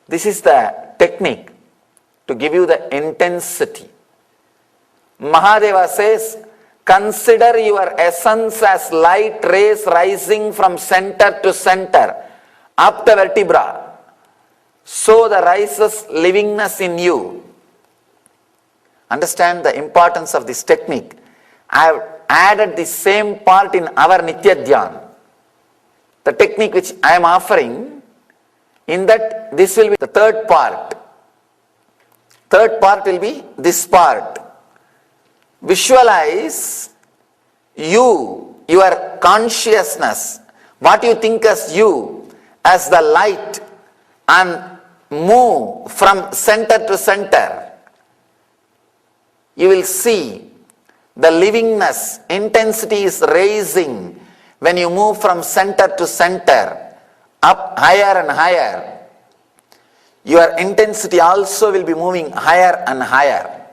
This is the technique to give you the intensity. Mahadeva says, consider your essence as light rays rising from center to center, up the vertebra. So the rises livingness in you. Understand the importance of this technique. I have added the same part in our Nitya Dhyan. The technique which I am offering, in that this will be the third part. Third part will be this part. Visualize you, your consciousness, what you think as you, as the light, and move from center to center. You will see the livingness, intensity is raising when you move from center to center, up higher and higher. Your intensity also will be moving higher and higher.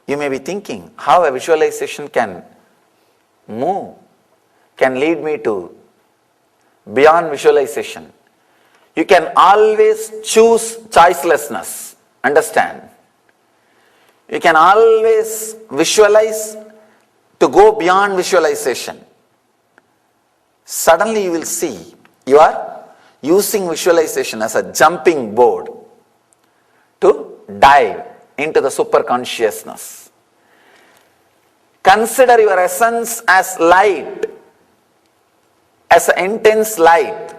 You may be thinking how a visualization can move, can lead me to beyond visualization. You can always choose choicelessness. Understand? You can always visualize to go beyond visualization. Suddenly you will see you are using visualization as a jumping board to dive into the superconsciousness. Consider your essence as light, as an intense light,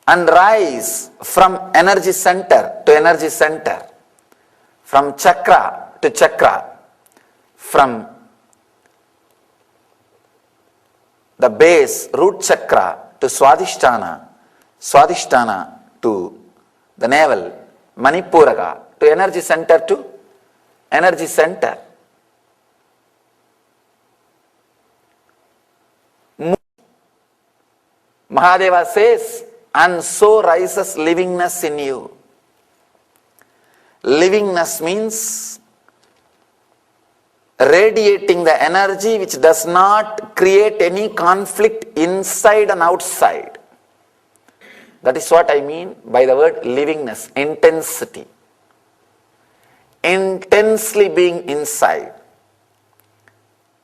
and rise from energy center to energy center, from chakra to chakra, from the base, root chakra, to Swadhisthana, Swadhisthana to the navel, Manipuraka, to energy center to energy center. Mahadeva says, and so rises livingness in you. Livingness means radiating the energy which does not create any conflict inside and outside. That is what I mean by the word livingness, intensity. Intensely being inside.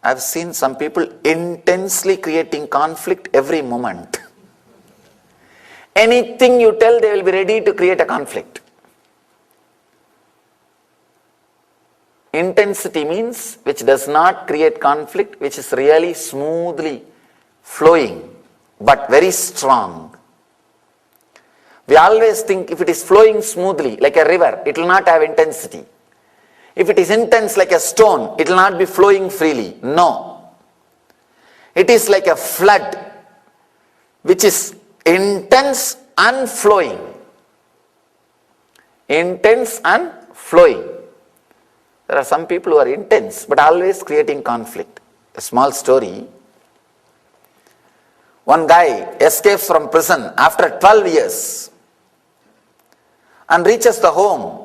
I have seen some people intensely creating conflict every moment. Anything you tell, they will be ready to create a conflict. Intensity means which does not create conflict, which is really smoothly flowing, but very strong. We always think if it is flowing smoothly like a river, it will not have intensity. If it is intense like a stone, it will not be flowing freely. No. It is like a flood which is intense and flowing. Intense and flowing. There are some people who are intense but always creating conflict. A small story. One guy escapes from prison after 12 years and reaches the home.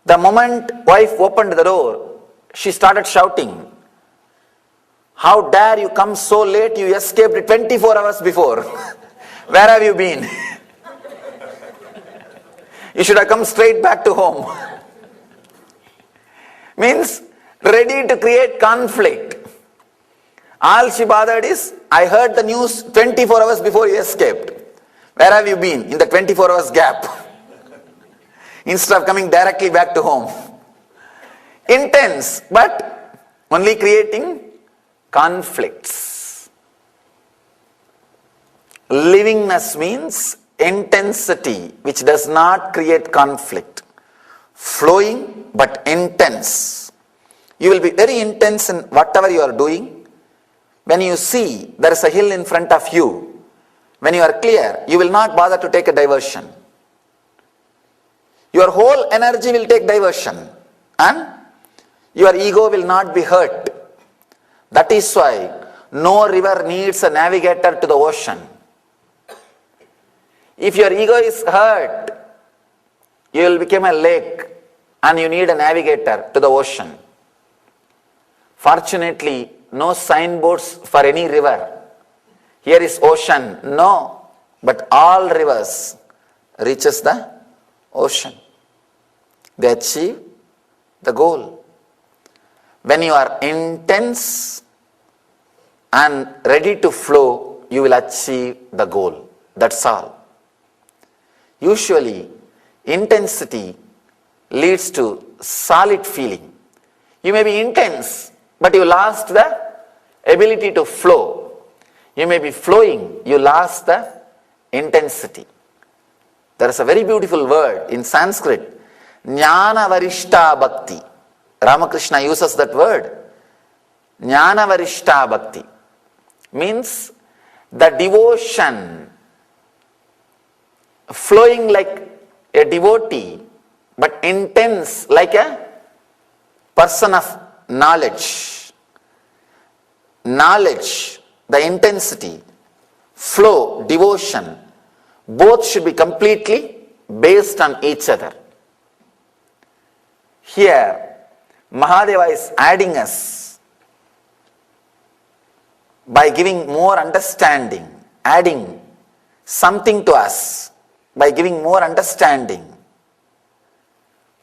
The moment wife opened the door, she started shouting, "How dare you come so late? You escaped 24 hours before. Where have you been? You should have come straight back to home." Means ready to create conflict. All she bothered is, I heard the news 24 hours before you escaped. Where have you been in the 24 hours gap? Instead of coming directly back to home. Intense, but only creating conflicts. Livingness means intensity which does not create conflict. Flowing but intense. You will be very intense in whatever you are doing. When you see there is a hill in front of you, when you are clear, you will not bother to take a diversion. Your whole energy will take diversion and your ego will not be hurt. That is why no river needs a navigator to the ocean. If your ego is hurt, you will become a lake and you need a navigator to the ocean. Fortunately, no signboards for any river. Here is ocean. No, but all rivers reaches the ocean. They achieve the goal. When you are intense and ready to flow, you will achieve the goal. That's all. Usually, intensity leads to solid feeling. You may be intense, but you lost the ability to flow. You may be flowing, you lost the intensity. There is a very beautiful word in Sanskrit, Jnana Varishta Bhakti. Ramakrishna uses that word. Jnana Varishta Bhakti means the devotion flowing like a devotee, but intense like a person of knowledge. Knowledge, the intensity, flow, devotion, both should be completely based on each other. Here, Mahadeva is adding us by giving more understanding, adding something to us, by giving more understanding,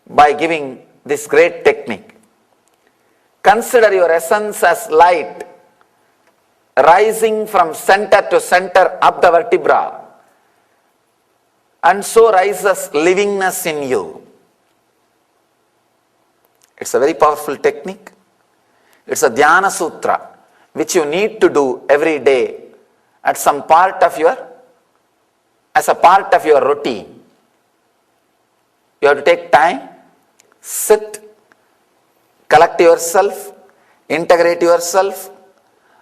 by giving this great technique. Consider your essence as light rising from center to center up the vertebra, and so rises livingness in you. It's a very powerful technique. It's a Dhyana Sutra which you need to do every day at some part of your, as a part of your routine. You have to take time, sit, collect yourself, integrate yourself,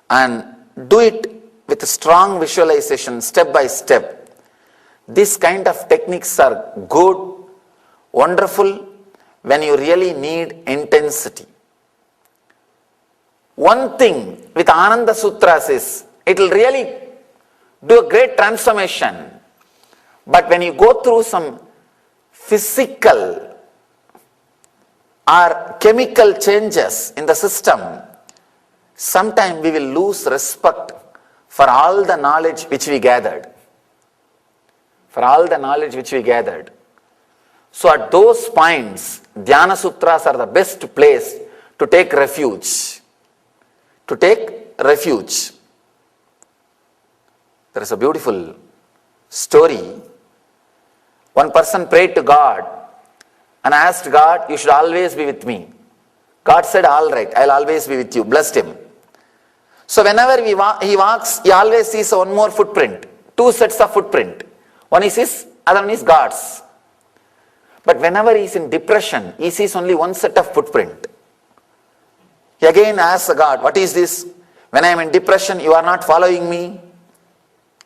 and do it with strong visualization, step by step. These kind of techniques are good, wonderful, when you really need intensity. One thing with Ananda Sutras is, it will really do a great transformation. But when you go through some physical or chemical changes in the system, sometimes we will lose respect for all the knowledge which we gathered. For all the knowledge which we gathered. So at those points, Dhyana Sutras are the best place to take refuge. To take refuge. There is a beautiful story. One person prayed to God and asked God, you should always be with me. God said, all right, I'll always be with you. Blessed him. So whenever he walks, he always sees one more footprint. Two sets of footprint. One is his, other one is God's. But whenever he is in depression, he sees only one set of footprint. He again asks God, what is this? When I am in depression, you are not following me.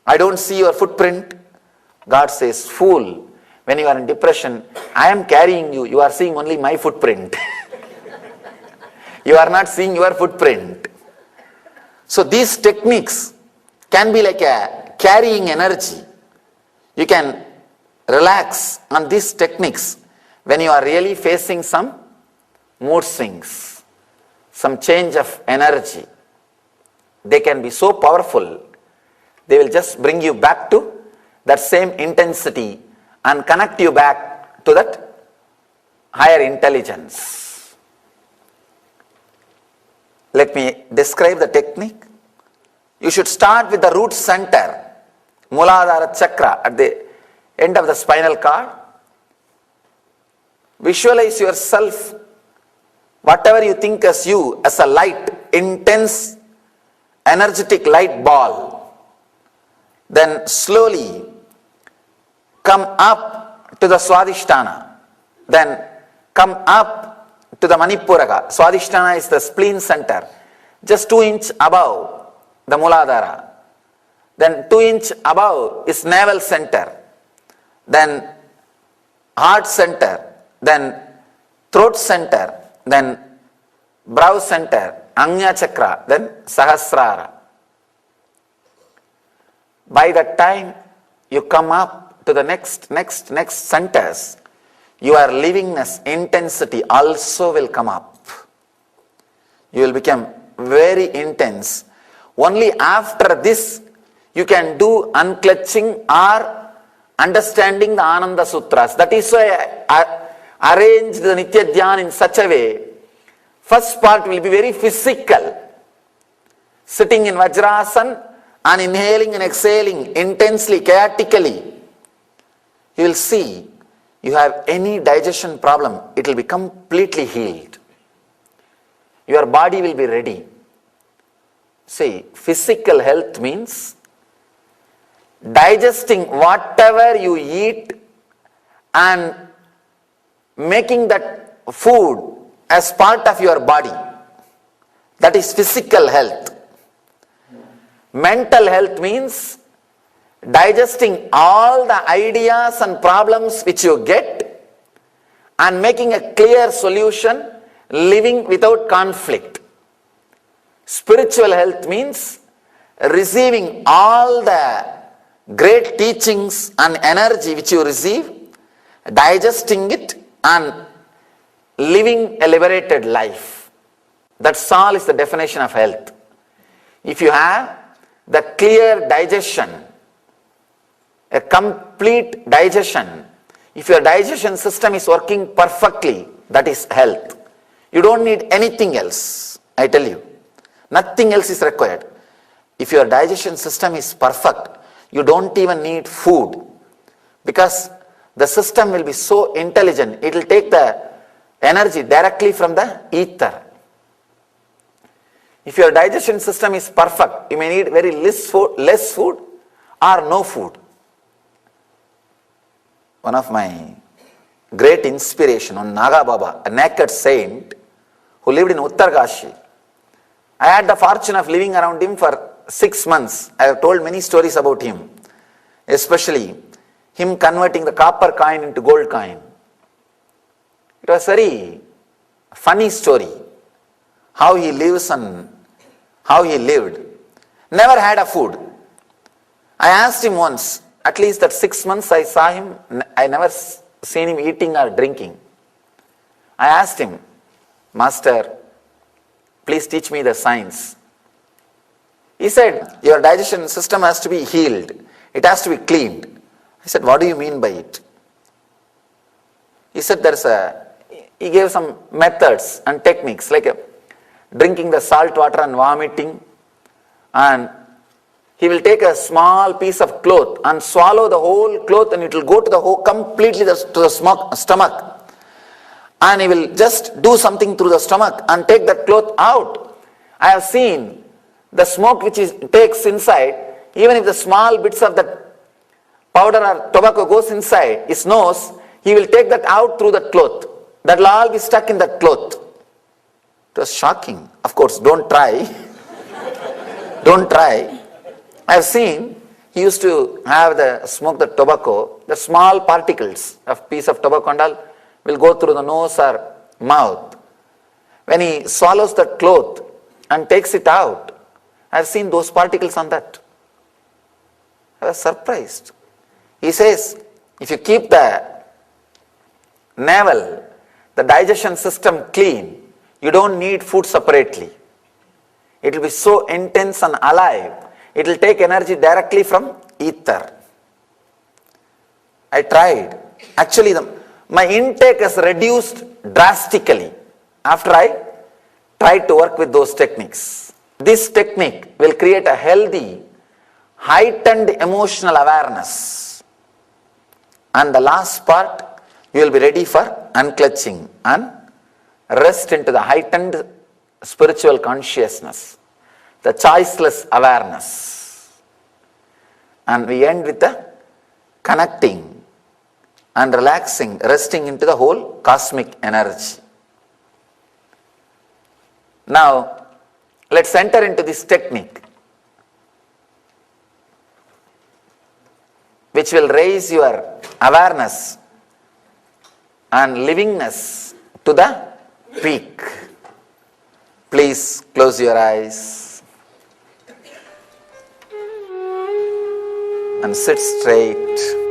I don't see your footprint. God says, fool, when you are in depression, I am carrying you. You are seeing only my footprint. You are not seeing your footprint. So these techniques can be like a carrying energy. You can relax on these techniques when you are really facing some mood swings, some change of energy. They can be so powerful, they will just bring you back to that same intensity and connect you back to that higher intelligence. Let me describe the technique. You should start with the root center, Muladhara Chakra, at the end of the spinal cord. Visualize yourself, whatever you think as you, as a light, intense, energetic light ball. Then slowly come up to the Swadhisthana. Then come up to the Manipuraka. Swadhisthana is the spleen center, just 2 inches above the Muladhara. Then 2 inches above is navel center. Then heart center, then throat center, then brow center, Anya Chakra, then Sahasrara. By that time you come up to the next centers, your livingness, intensity also will come up. You will become very intense. Only after this you can do unclutching or understanding the Ananda Sutras. That is why I arranged the Nitya Dhyan in such a way. First part will be very physical. Sitting in Vajrasana and inhaling and exhaling intensely, chaotically. You will see you have any digestion problem, it will be completely healed. Your body will be ready. See, physical health means digesting whatever you eat and making that food as part of your body. That is physical health. Mental health means digesting all the ideas and problems which you get and making a clear solution, living without conflict. Spiritual health means receiving all the great teachings and energy which you receive, digesting it and living a liberated life. That's all is the definition of health. If you have the clear digestion, a complete digestion, if your digestion system is working perfectly, that is health. You don't need anything else, I tell you. Nothing else is required. If your digestion system is perfect, you don't even need food, because the system will be so intelligent, it will take the energy directly from the ether. If your digestion system is perfect, you may need very less food or no food. One of my great inspiration, on Naga Baba, a naked saint who lived in Uttarkashi. I had the fortune of living around him for 6 months. I have told many stories about him, especially him converting the copper coin into gold coin. It was a very funny story, how he lives and how he lived. Never had a food. I asked him once, at least that 6 months I saw him, I never seen him eating or drinking. I asked him, Master, please teach me the science. He said, your digestion system has to be healed. It has to be cleaned. I said, what do you mean by it? He said, he gave some methods and techniques, like drinking the salt water and vomiting, and he will take a small piece of cloth and swallow the whole cloth, and it will go to the whole, completely to the stomach. And he will just do something through the stomach and take that cloth out. I have seen the smoke which he takes inside, even if the small bits of that powder or tobacco goes inside his nose, he will take that out through the cloth. That will all be stuck in that cloth. It was shocking. Of course, don't try. Don't try. I have seen he used to have smoke the tobacco, the small particles of piece of tobacco and all will go through the nose or mouth. When he swallows the cloth and takes it out, I have seen those particles on that. I was surprised. He says, if you keep the navel, the digestion system clean, you don't need food separately. It will be so intense and alive. It will take energy directly from ether. I tried. Actually, my intake has reduced drastically after I tried to work with those techniques. This technique will create a healthy, heightened emotional awareness. And the last part, you will be ready for unclutching and rest into the heightened spiritual consciousness, the choiceless awareness. And we end with the connecting and relaxing, resting into the whole cosmic energy. Now, let's enter into this technique, which will raise your awareness and livingness to the peak. Please close your eyes and sit straight.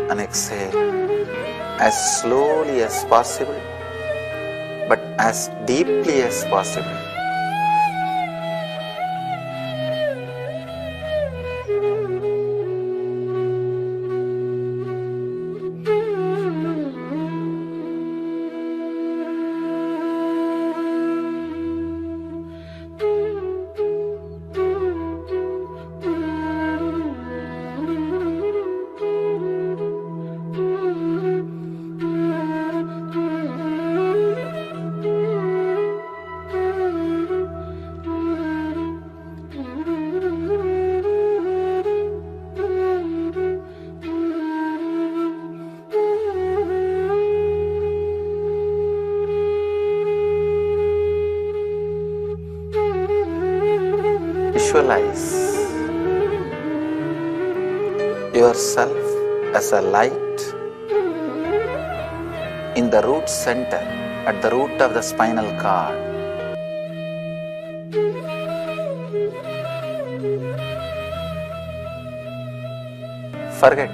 and exhale as slowly as possible, but as deeply as possible. Visualize yourself as a light in the root center, at the root of the spinal cord. Forget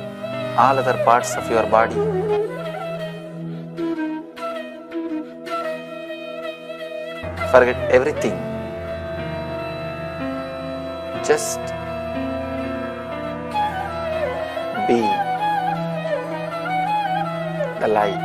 all other parts of your body. Forget everything. Just be the light.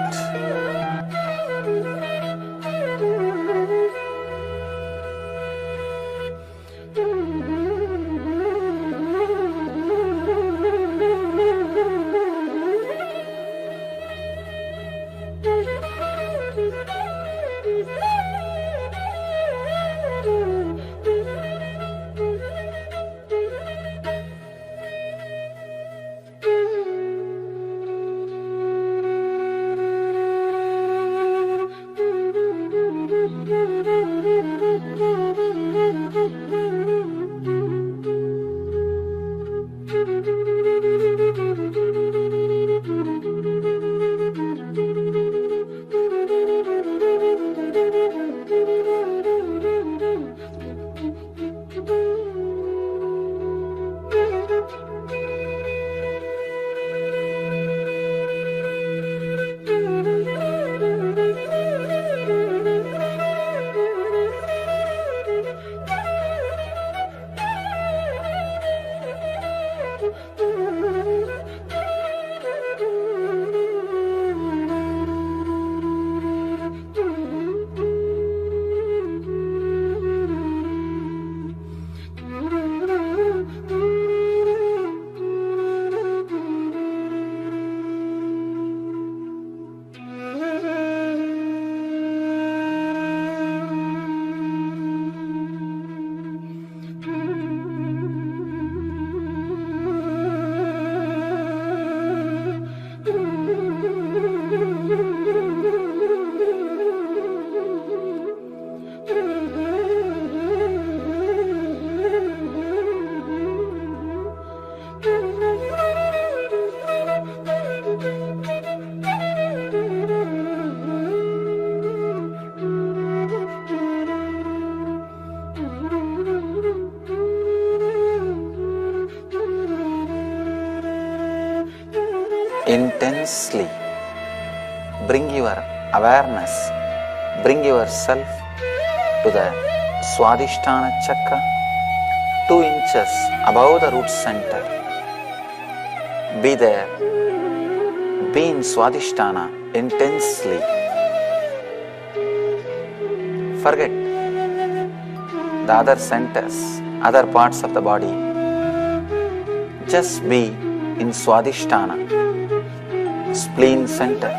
Intensely bring your awareness, bring yourself to the Swadhisthana chakra, 2 inches above the root center. Be there, be in Swadhisthana intensely. Forget the other centers, other parts of the body. Just be in Swadhisthana, spleen center.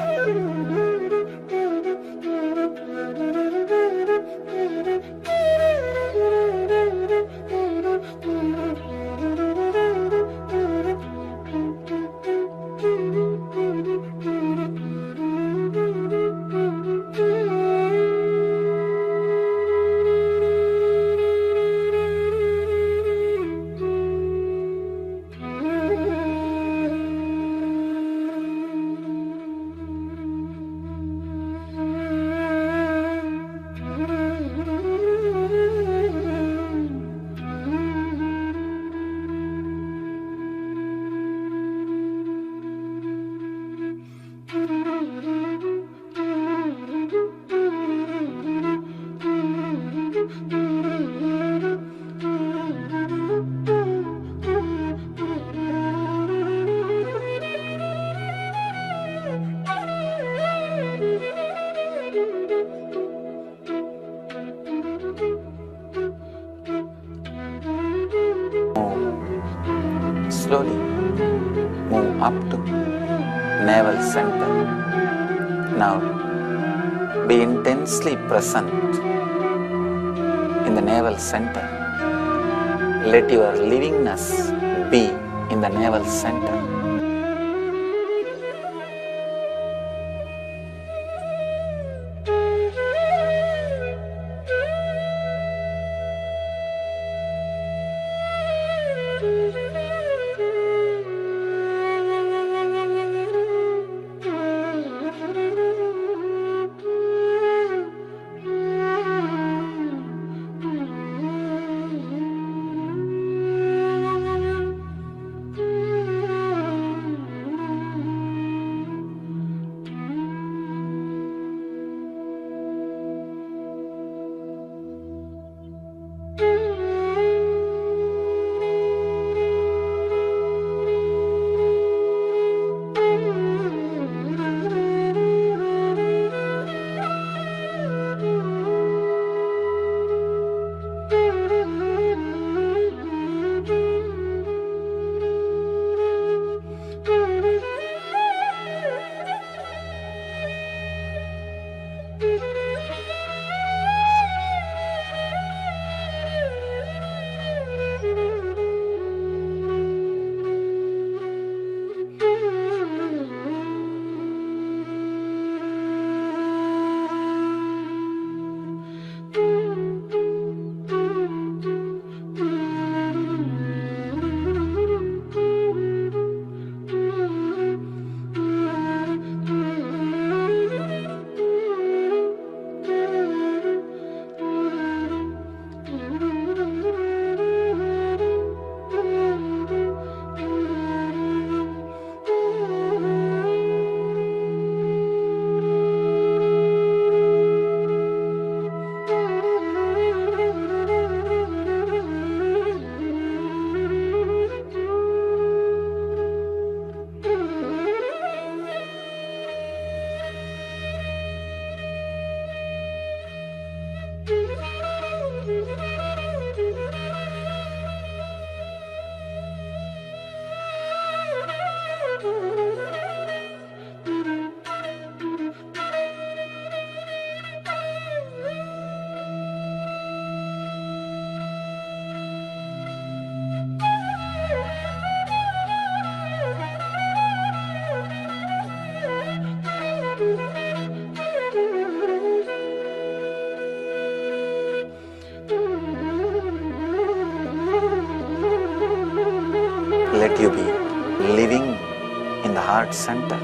navel center. Now be intensely present in the navel center. Let your livingness be in the navel center. Let you be living in the heart center.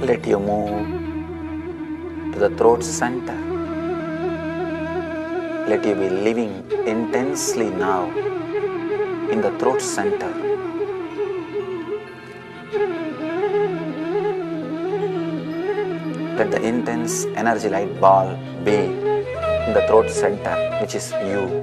Let you move to the throat center. Let you be living intensely now in the throat center. Let the intense energy light ball be in the throat center, which is you.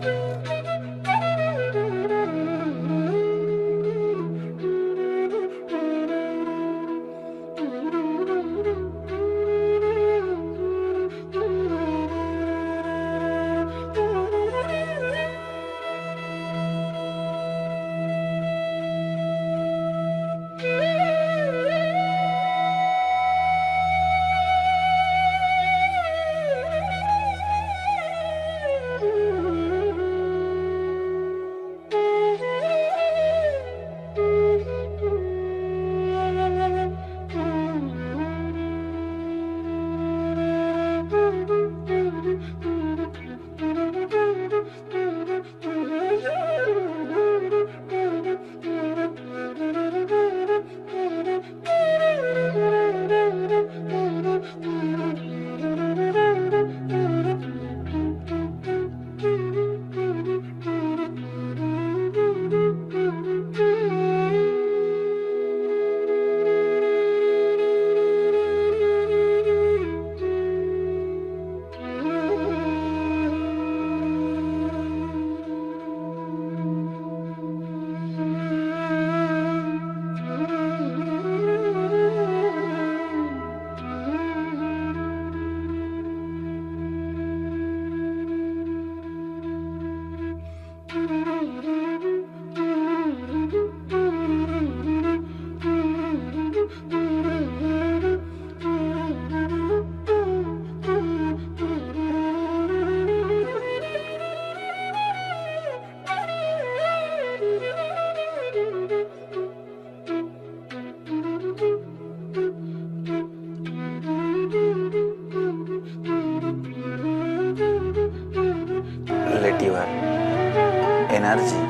energy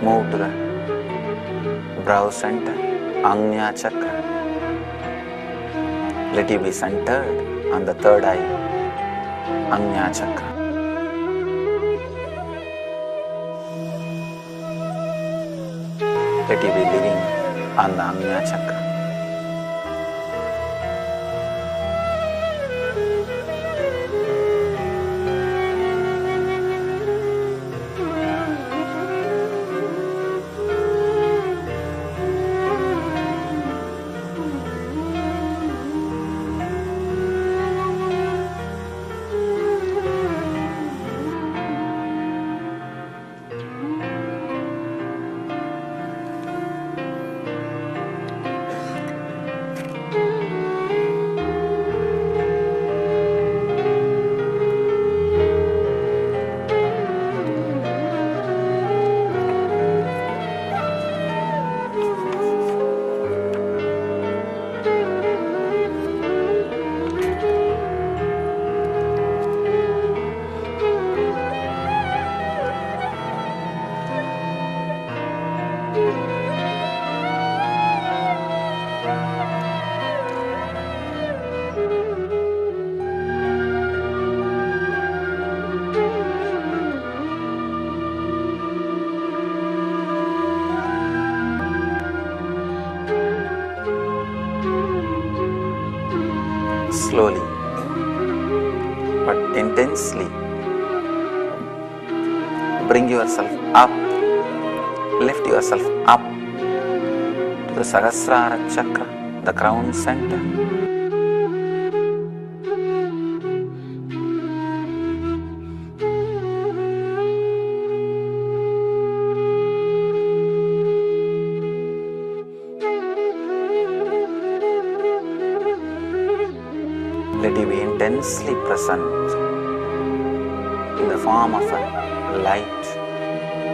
move to the brow center, Ajna chakra. Let it be centered on the third eye, Ajna chakra. Let it be living on the Ajna chakra. Slowly but intensely bring yourself up, lift yourself up to the Sahasrara chakra, the crown center. Let it be intensely present in the form of a light,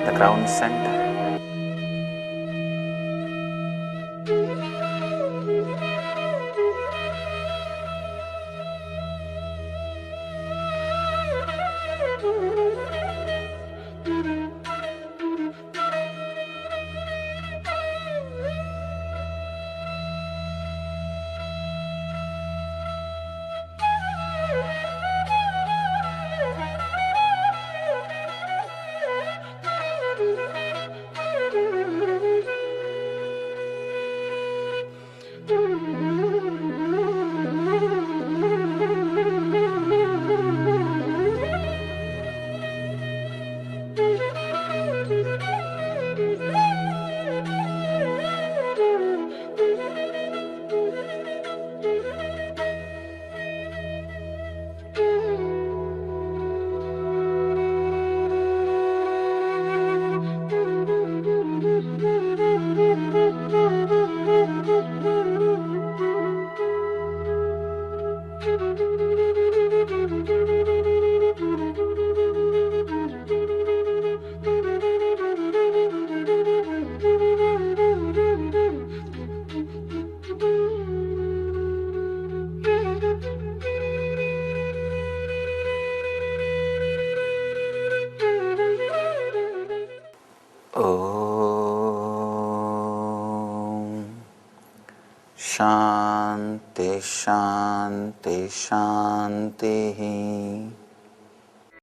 the crown center. Shanti, Shanti, Shanti.